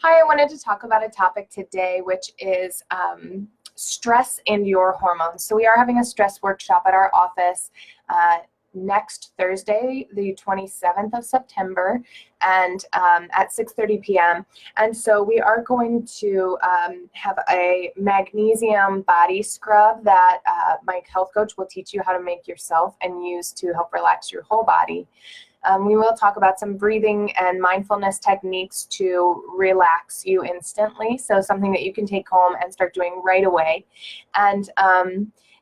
Hi, I wanted to talk about a topic today, which is stress and your hormones. So we are having a stress workshop at our office next Thursday, the 27th of September, and at 6:30 p.m. And so we are going to have a magnesium body scrub that my health coach will teach you how to make yourself and use to help relax your whole body. We will talk about some breathing and mindfulness techniques to relax you instantly, so something that you can take home and start doing right away. And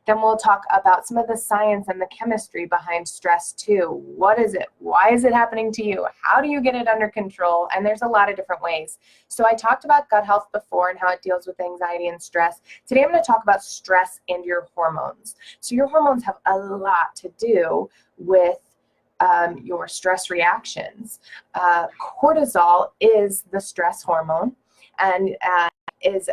then we'll talk about some of the science and the chemistry behind stress too. What is it? Why is it happening to you? How do you get it under control? And there's a lot of different ways. So I talked about gut health before and how it deals with anxiety and stress. Today I'm going to talk about stress and your hormones. So your hormones have a lot to do with your stress reactions. Cortisol is the stress hormone and is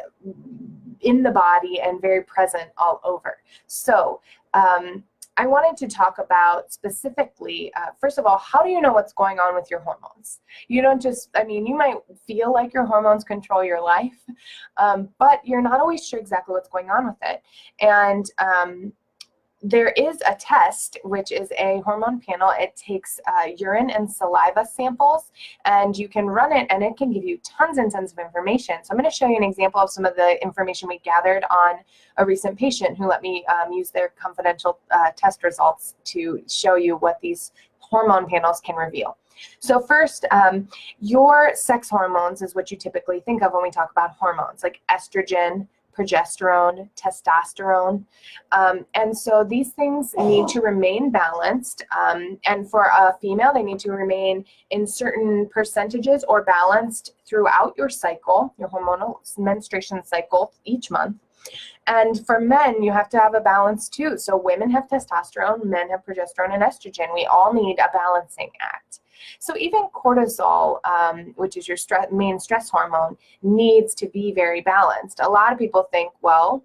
in the body and very present all over. So I wanted to talk about specifically, first of all, how do you know what's going on with your hormones? You don't just, you might feel like your hormones control your life, but you're not always sure exactly what's going on with it. And there is a test, which is a hormone panel. It takes urine and saliva samples, and you can run it, and it can give you tons and tons of information. So I'm going to show you an example of some of the information we gathered on a recent patient who let me use their confidential test results to show you what these hormone panels can reveal. So first, your sex hormones is what you typically think of when we talk about hormones, like estrogen, progesterone, testosterone. And so these things need to remain balanced. And for a female, they need to remain in certain percentages or balanced throughout your cycle, your hormonal menstruation cycle each month. And for men, you have to have a balance too. So women have testosterone, men have progesterone and estrogen. We all need a balancing act. So even cortisol, which is your main stress hormone, needs to be very balanced. A lot of people think, well,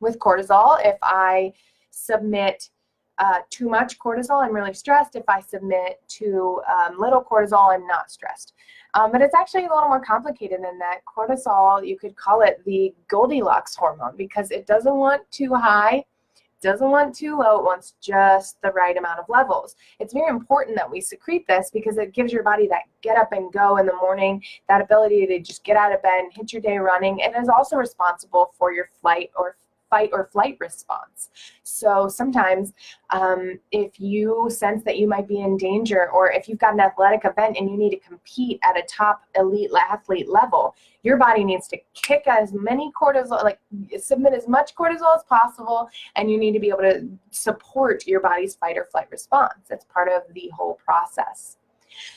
with cortisol, if I submit too much cortisol, I'm really stressed. If I submit too little cortisol, I'm not stressed. But it's actually a little more complicated than that. Cortisol, you could call it the Goldilocks hormone because it doesn't want too high, doesn't want too low, it wants just the right amount of levels. It's very important that we secrete this because it gives your body that get up and go in the morning, that ability to just get out of bed and hit your day running. It is also responsible for your fight or flight response. So sometimes if you sense that you might be in danger, or if you've got an athletic event and you need to compete at a top elite athlete level, your body needs to kick as many cortisol, like submit as much cortisol as possible, and you need to be able to support your body's fight or flight response. That's part of the whole process.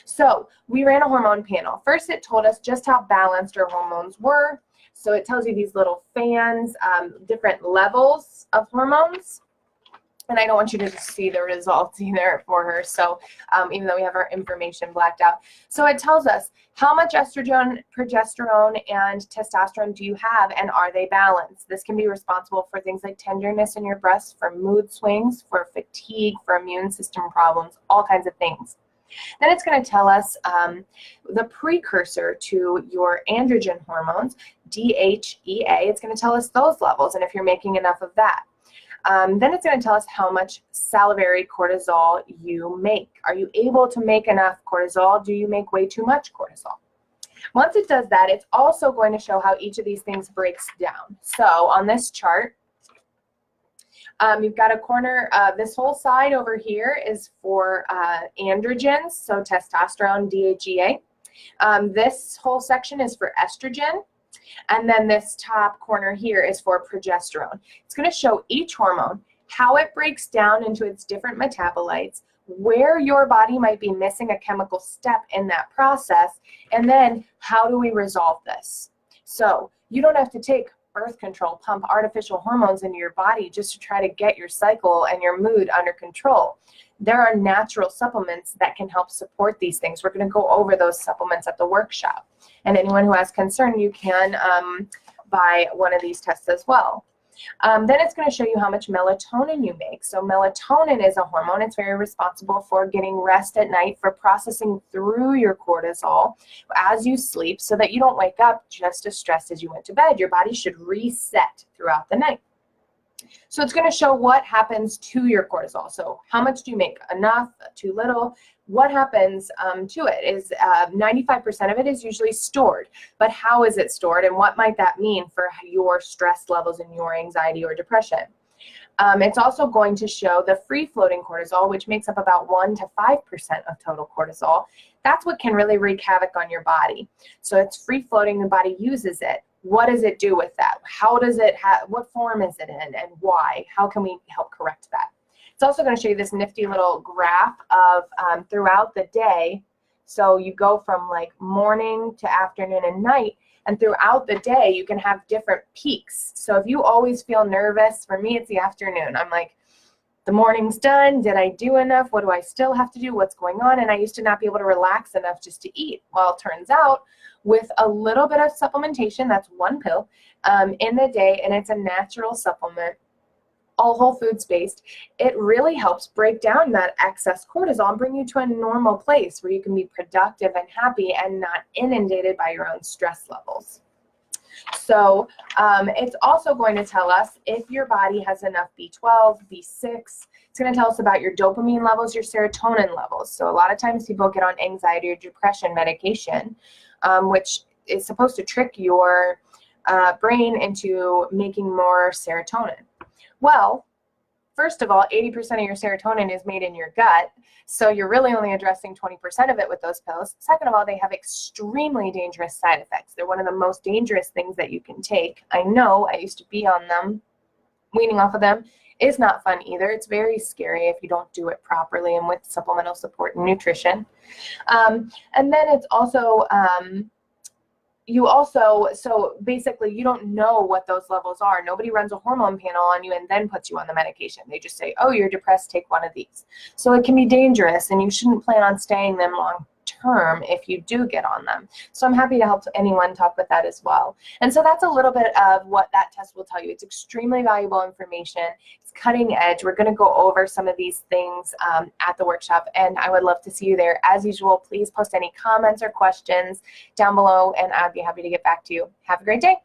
So we ran a hormone panel. First, it told us just how balanced our hormones were. So it tells you these little fans, different levels of hormones. And I don't want you to just see the results either for her. So even though we have our information blacked out. So it tells us how much estrogen, progesterone, and testosterone do you have, and are they balanced? This can be responsible for things like tenderness in your breasts, for mood swings, for fatigue, for immune system problems, all kinds of things. Then it's going to tell us the precursor to your androgen hormones, DHEA. It's going to tell us those levels and if you're making enough of that. Then it's going to tell us how much salivary cortisol you make. Are you able to make enough cortisol? Do you make way too much cortisol? Once it does that, it's also going to show how each of these things breaks down. So on this chart, you've got a corner, this whole side over here is for androgens, so testosterone, DHEA. This whole section is for estrogen. And then this top corner here is for progesterone. It's going to show each hormone, how it breaks down into its different metabolites, where your body might be missing a chemical step in that process, and then how do we resolve this? So you don't have to take birth control, pump artificial hormones into your body just to try to get your cycle and your mood under control. There are natural supplements that can help support these things. We're going to go over those supplements at the workshop. And anyone who has concern, you can buy one of these tests as well. Then it's going to show you how much melatonin you make. So melatonin is a hormone. It's very responsible for getting rest at night, for processing through your cortisol as you sleep so that you don't wake up just as stressed as you went to bed. Your body should reset throughout the night. So it's going to show what happens to your cortisol. So how much do you make? Enough? Too little? What happens to it is 95% of it is usually stored. But how is it stored, and what might that mean for your stress levels and your anxiety or depression? It's also going to show the free-floating cortisol, which makes up about 1 to 5% of total cortisol. That's what can really wreak havoc on your body. So it's free-floating, the body uses it. What does it do with that? How does it what form is it in, and why? How can we help correct that? It's also going to show you this nifty little graph of throughout the day. So you go from like morning to afternoon and night, and throughout the day you can have different peaks. So if you always feel nervous, for me it's the afternoon. I'm like, the morning's done. Did I do enough? What do I still have to do? What's going on? And I used to not be able to relax enough just to eat. Well, it turns out with a little bit of supplementation, that's one pill in the day, and it's a natural supplement, all whole foods based, it really helps break down that excess cortisol and bring you to a normal place where you can be productive and happy and not inundated by your own stress levels. So it's also going to tell us if your body has enough B12, B6. It's going to tell us about your dopamine levels, your serotonin levels. So a lot of times people get on anxiety or depression medication, which is supposed to trick your brain into making more serotonin. Well, first of all, 80% of your serotonin is made in your gut, so you're really only addressing 20% of it with those pills. Second of all, they have extremely dangerous side effects. They're one of the most dangerous things that you can take. I know, I used to be on them. Weaning off of them is not fun either. It's very scary if you don't do it properly and with supplemental support and nutrition. And then it's also... so basically you don't know what those levels are. Nobody runs a hormone panel on you and then puts you on the medication. They just say, oh, you're depressed, take one of these. So it can be dangerous, and you shouldn't plan on staying them long term if you do get on them. So I'm happy to help anyone talk with that as well. And so that's a little bit of what that test will tell you. It's extremely valuable information. It's cutting edge. We're going to go over some of these things at the workshop, and I would love to see you there. As usual, please post any comments or questions down below, and I'd be happy to get back to you. Have a great day.